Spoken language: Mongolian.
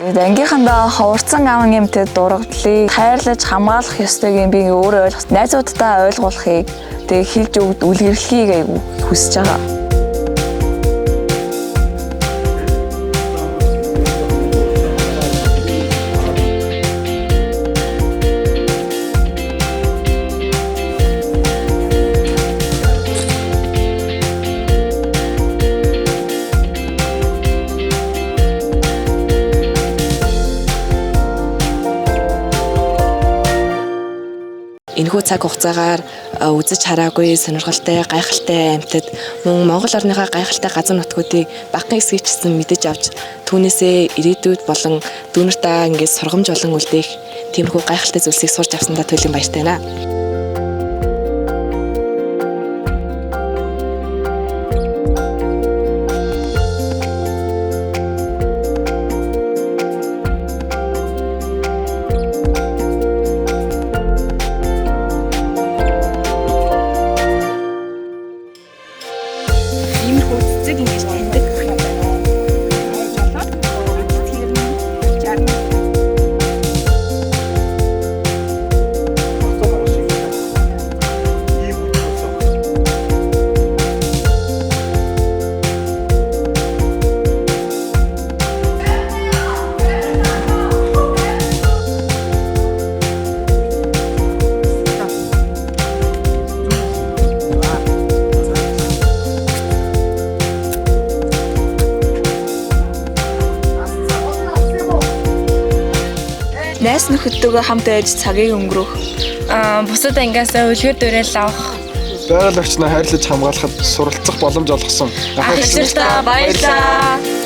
Ангийнхандаа ховорцсон ам гэмтэд дургдлыг хайрлаж хамгаалах ёстойг би өөрөө ойлгох. Найзуудтай ойлгуулахыг тэгээ хэлж өгд үлгэрлэхийг айгу хүсэж байгаа. Энэхүү цаг хугацаагаар үзэж хараагүй сонирхолтой, гайхалтай амьтад мөн Монгол орныхаа гайхалтай газар нутгуудыг багахан хэсгийчсэн мэдэж авч түүнээсээ ирээдүйд болон дүүнэртээ ингээд сургамж болон үлдээх тиймэрхүү гайхалтай зүйлсийг сурч авсандаа туйлын баяртай байна. Найс нөхөдтэйгээ хамт байж цагийг өнгөрөх. Бусад ангиасаа үлгэр дуурайл авах. Байгаль орчноо хайрлаж хамгаалахад суралцах боломж олгосон. Ах эгчтэй баярлалаа.